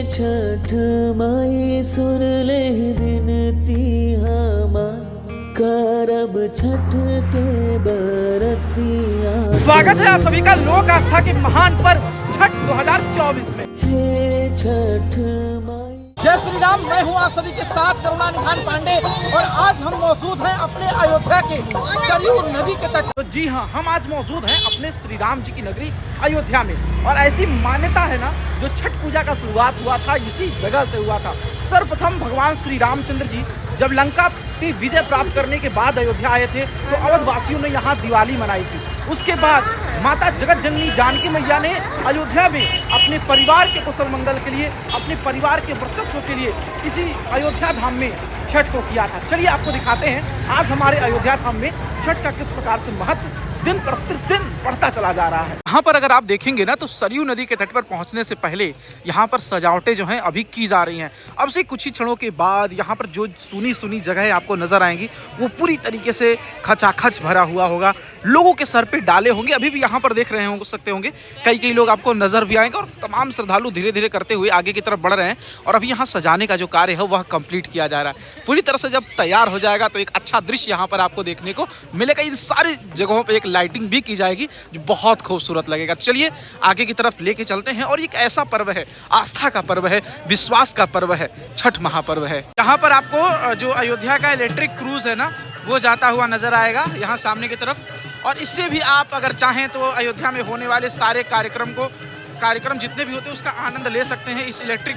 छठ माई सुन ले विनती हमार, करब छठ के बरतिया। स्वागत है आप सभी का लोक आस्था के महान पर्व छठ 2024 में। हे छठ माई। जय श्री राम, मैं हूं आप सभी के साथ करुणानिधान पांडे और आज हम मौजूद हैं अपने अयोध्या के सरयू नदी के तट। तो जी हां, हम आज मौजूद हैं अपने श्री राम जी की नगरी अयोध्या में और ऐसी मान्यता है ना, जो छठ पूजा का शुरुआत हुआ था इसी जगह से हुआ था। सर्वप्रथम भगवान श्री रामचंद्र जी जब लंका की विजय प्राप्त करने के बाद अयोध्या आए थे तो अवध वासियों ने यहाँ दिवाली मनाई थी। उसके बाद माता जगत जननी जानकी मैया ने अयोध्या में अपने परिवार के कुशल मंगल के लिए, अपने परिवार के वर्चस्व के लिए इसी अयोध्या धाम में छठ को किया था। चलिए आपको दिखाते हैं आज हमारे अयोध्या धाम में छठ का किस प्रकार से महत्व दिन प्रतिदिन बढ़ता चला जा रहा है। यहाँ पर अगर आप देखेंगे ना तो सरयू नदी के तट पर पहुँचने से पहले यहाँ पर सजावटें जो हैं अभी की जा रही हैं। अब से कुछ ही क्षणों के बाद यहाँ पर जो सुनी सुनी जगह आपको नजर आएंगी वो पूरी तरीके से खचाखच भरा हुआ होगा, लोगों के सर पे डाले होंगे। अभी भी यहाँ पर देख रहे हो सकते होंगे कई लोग आपको नजर भी आएंगे और तमाम श्रद्धालु धीरे धीरे करते हुए आगे की तरफ बढ़ रहे हैं और अभी यहाँ सजाने का जो कार्य है वह कंप्लीट किया जा रहा है। पूरी तरह से जब तैयार हो जाएगा तो एक अच्छा दृश्य यहाँ पर आपको देखने को मिलेगा। इन सारी जगहों पर एक लाइटिंग भी की जाएगी जो बहुत खूबसूरत लगेगा। चलिए आगे की तरफ लेके चलते हैं। और एक ऐसा पर्व है, आस्था का पर्व है, विश्वास का पर्व है, छठ महापर्व है। यहाँ पर आपको जो अयोध्या का इलेक्ट्रिक क्रूज है ना वो जाता हुआ नजर आएगा यहाँ सामने की तरफ। और इससे भी आप अगर चाहें तो अयोध्या में होने वाले सारे कार्यक्रम जितने भी होते हैं उसका आनंद ले सकते हैं इस इलेक्ट्रिक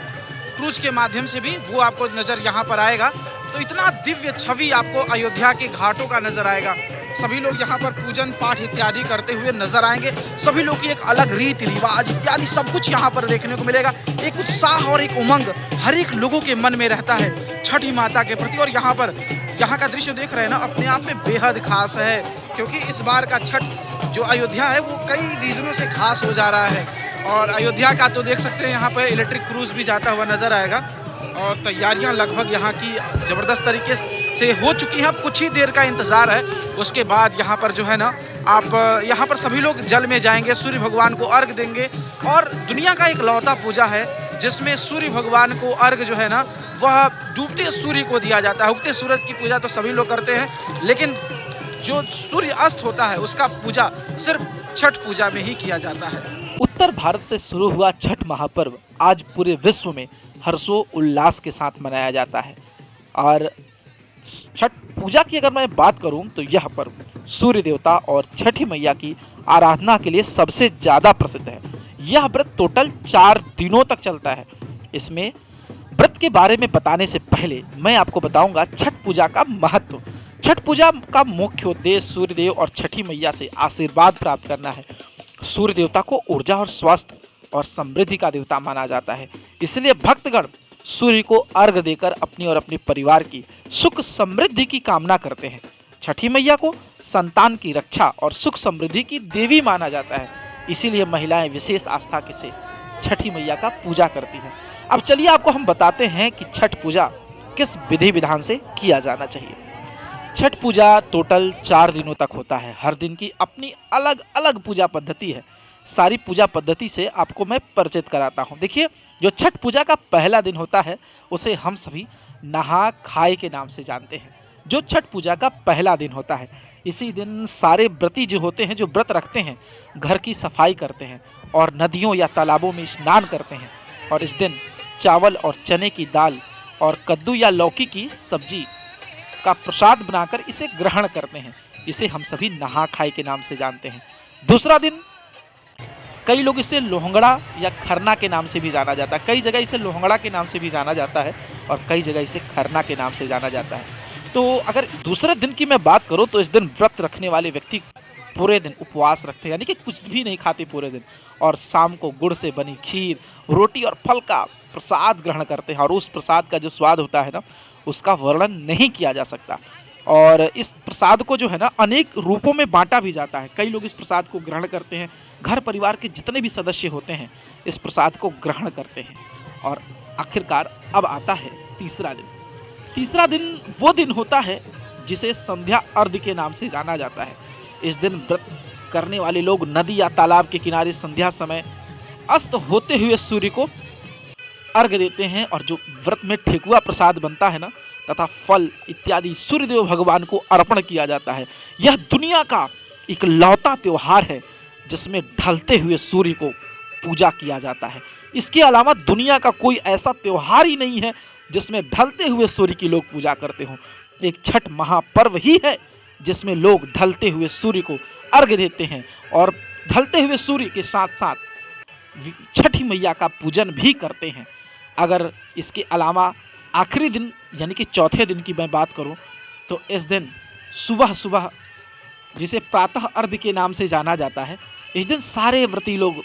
क्रूज के माध्यम से भी। वो आपको नज़र यहाँ पर आएगा तो इतना दिव्य छवि आपको अयोध्या के घाटों का नजर आएगा। सभी लोग यहाँ पर पूजन पाठ इत्यादि करते हुए नजर आएंगे। सभी लोग की एक अलग रीति रिवाज इत्यादि सब कुछ यहाँ पर देखने को मिलेगा। एक उत्साह और एक उमंग हर एक लोगों के मन में रहता है छठी माता के प्रति। और यहाँ पर यहाँ का दृश्य देख रहे हैं ना, अपने आप में बेहद खास है क्योंकि इस बार का छठ जो अयोध्या है वो कई रीजनों से खास हो जा रहा है। और अयोध्या का तो देख सकते हैं यहाँ पर इलेक्ट्रिक क्रूज भी जाता हुआ नजर आएगा और तैयारियां लगभग यहाँ की ज़बरदस्त तरीके से हो चुकी हैं। अब कुछ ही देर का इंतज़ार है, उसके बाद यहाँ पर जो है ना आप यहाँ पर सभी लोग जल में जाएंगे, सूर्य भगवान को अर्घ देंगे। और दुनिया का एक लौता पूजा है जिसमें सूर्य भगवान को अर्घ जो है ना वह डूबते सूर्य को दिया जाता है। उगते सूरज की पूजा तो सभी लोग करते हैं लेकिन जो सूर्य अस्त होता है उसका पूजा सिर्फ छठ पूजा में ही किया जाता है। उत्तर भारत से शुरू हुआ छठ महापर्व आज पूरे विश्व में हर्षो उल्लास के साथ मनाया जाता है। और छठ पूजा की अगर मैं बात करूं तो यह पर्व सूर्य देवता और छठी मैया की आराधना के लिए सबसे ज़्यादा प्रसिद्ध है। यह व्रत टोटल 4 दिनों तक चलता है। इसमें व्रत के बारे में बताने से पहले मैं आपको बताऊंगा छठ पूजा का महत्व। छठ पूजा का मुख्य उद्देश्य सूर्यदेव और छठी मैया से आशीर्वाद प्राप्त करना है। सूर्य देवता को ऊर्जा और स्वास्थ्य और समृद्धि का देवता माना जाता है, इसलिए भक्तगण सूर्य को अर्घ देकर अपनी और अपने परिवार की सुख समृद्धि की कामना करते हैं। छठी मैया को संतान की रक्षा और सुख समृद्धि की देवी माना जाता है, इसीलिए महिलाएं विशेष आस्था से छठी मैया का पूजा करती हैं। अब चलिए आपको हम बताते हैं कि छठ पूजा किस विधि विधान से किया जाना चाहिए। छठ पूजा टोटल 4 दिनों तक होता है। हर दिन की अपनी अलग अलग पूजा पद्धति है। सारी पूजा पद्धति से आपको मैं परिचित कराता हूँ। देखिए, जो छठ पूजा का पहला दिन होता है उसे हम सभी नहा खाए के नाम से जानते हैं। जो छठ पूजा का पहला दिन होता है इसी दिन सारे व्रती जो होते हैं, जो व्रत रखते हैं, घर की सफाई करते हैं और नदियों या तालाबों में स्नान करते हैं। और इस दिन चावल और चने की दाल और कद्दू या लौकी की सब्जी का प्रसाद बनाकर इसे ग्रहण करते हैं। इसे हम सभी नहा खाए के नाम से जानते हैं। दूसरा दिन कई लोग इसे लोहंगड़ा या खरना के नाम से भी जाना जाता है। कई जगह इसे लोहंगड़ा के नाम से भी जाना जाता है और कई जगह इसे खरना के नाम से जाना जाता है। तो अगर दूसरे दिन की मैं बात करूं तो इस दिन व्रत रखने वाले व्यक्ति पूरे दिन उपवास रखते हैं, यानी कि कुछ भी नहीं खाते पूरे दिन, और शाम को गुड़ से बनी खीर, रोटी और फल का प्रसाद ग्रहण करते हैं। और उस प्रसाद का जो स्वाद होता है ना उसका वर्णन नहीं किया जा सकता। और इस प्रसाद को जो है ना अनेक रूपों में बांटा भी जाता है। कई लोग इस प्रसाद को ग्रहण करते हैं, घर परिवार के जितने भी सदस्य होते हैं इस प्रसाद को ग्रहण करते हैं। और आखिरकार अब आता है तीसरा दिन। तीसरा दिन वो दिन होता है जिसे संध्या अर्घ के नाम से जाना जाता है। इस दिन व्रत करने वाले लोग नदी या तालाब के किनारे संध्या समय अस्त होते हुए सूर्य को अर्घ देते हैं और जो व्रत में ठेकुआ प्रसाद बनता है ना तथा फल इत्यादि सूर्यदेव भगवान को अर्पण किया जाता है। यह दुनिया का एक लौता त्योहार है जिसमें ढलते हुए सूर्य को पूजा किया जाता है। इसके अलावा दुनिया का कोई ऐसा त्योहार ही नहीं है जिसमें ढलते हुए सूर्य की लोग पूजा करते हों। एक छठ महापर्व ही है जिसमें लोग ढलते हुए सूर्य को अर्घ देते हैं और ढलते हुए सूर्य के साथ साथ छठी मैया का पूजन भी करते हैं। अगर इसके अलावा आखिरी दिन यानी कि चौथे दिन की मैं बात करूं तो इस दिन सुबह सुबह, जिसे प्रातः अर्घ के नाम से जाना जाता है, इस दिन सारे व्रती लोग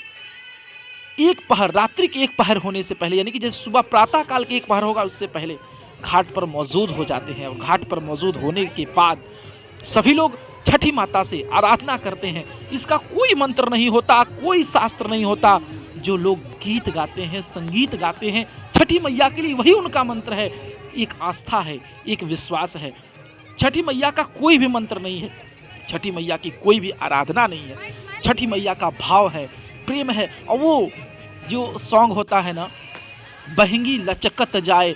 एक पहर, रात्रि के एक पहर होने से पहले, यानी कि जैसे सुबह प्रातः काल के एक पहर होगा उससे पहले घाट पर मौजूद हो जाते हैं। और घाट पर मौजूद होने के बाद सभी लोग छठी माता से आराधना करते हैं। इसका कोई मंत्र नहीं होता, कोई शास्त्र नहीं होता। जो लोग गीत गाते हैं, संगीत गाते हैं, छठी मैया के लिए वही उनका मंत्र है। एक आस्था है, एक विश्वास है। छठी मैया का कोई भी मंत्र नहीं है, छठी मैया की कोई भी आराधना नहीं है। छठी मैया का भाव है, प्रेम है। और वो जो सॉन्ग होता है ना, बहेंगी लचकत जाए,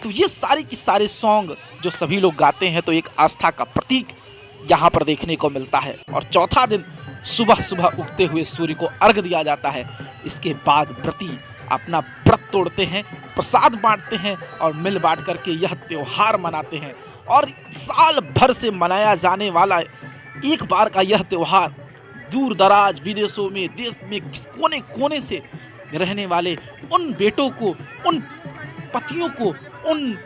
तो ये सारे के सारे सॉन्ग जो सभी लोग गाते हैं तो एक आस्था का प्रतीक यहाँ पर देखने को मिलता है। और चौथा दिन सुबह सुबह उगते हुए सूर्य को अर्घ दिया जाता है। इसके बाद व्रती अपना व्रत तोड़ते हैं, प्रसाद बांटते हैं और मिल बांट करके यह त्योहार मनाते हैं। और साल भर से मनाया जाने वाला एक बार का यह त्योहार दूर दराज विदेशों में, देश में कोने कोने से रहने वाले उन बेटों को, उन पतियों को, उन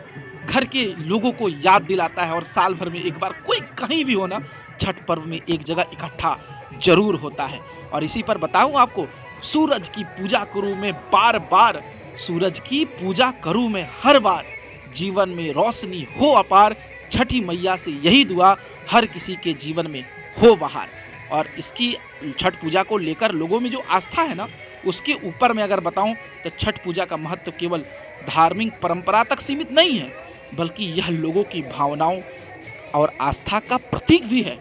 घर के लोगों को याद दिलाता है। और साल भर में एक बार कोई कहीं भी हो ना, छठ पर्व में एक जगह इकट्ठा जरूर होता है। और इसी पर बताऊं आपको, सूरज की पूजा करूं मैं बार बार, सूरज की पूजा करूं मैं हर बार, जीवन में रोशनी हो अपार, छठी मैया से यही दुआ हर किसी के जीवन में हो बहार। और इसकी छठ पूजा को लेकर लोगों में जो आस्था है ना, उसके ऊपर मैं अगर बताऊं तो छठ पूजा का महत्व केवल धार्मिक परंपरा तक सीमित नहीं है, बल्कि यह लोगों की भावनाओं और आस्था का प्रतीक भी है।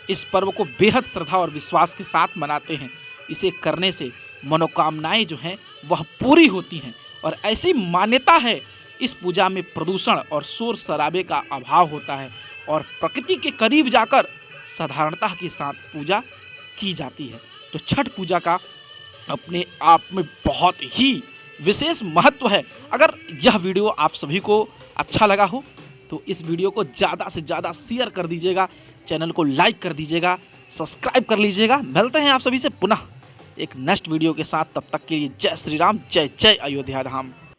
इस पर्व को बेहद श्रद्धा और विश्वास के साथ मनाते हैं। इसे करने से मनोकामनाएं जो हैं वह पूरी होती हैं। और ऐसी मान्यता है, इस पूजा में प्रदूषण और शोर शराबे का अभाव होता है और प्रकृति के करीब जाकर साधारणता के साथ पूजा की जाती है। तो छठ पूजा का अपने आप में बहुत ही विशेष महत्व है। अगर यह वीडियो आप सभी को अच्छा लगा हो तो इस वीडियो को ज़्यादा से ज़्यादा शेयर कर दीजिएगा, चैनल को लाइक कर दीजिएगा, सब्सक्राइब कर लीजिएगा। मिलते हैं आप सभी से पुनः एक नेक्स्ट वीडियो के साथ। तब तक के लिए जय श्री राम, जय जय अयोध्या धाम।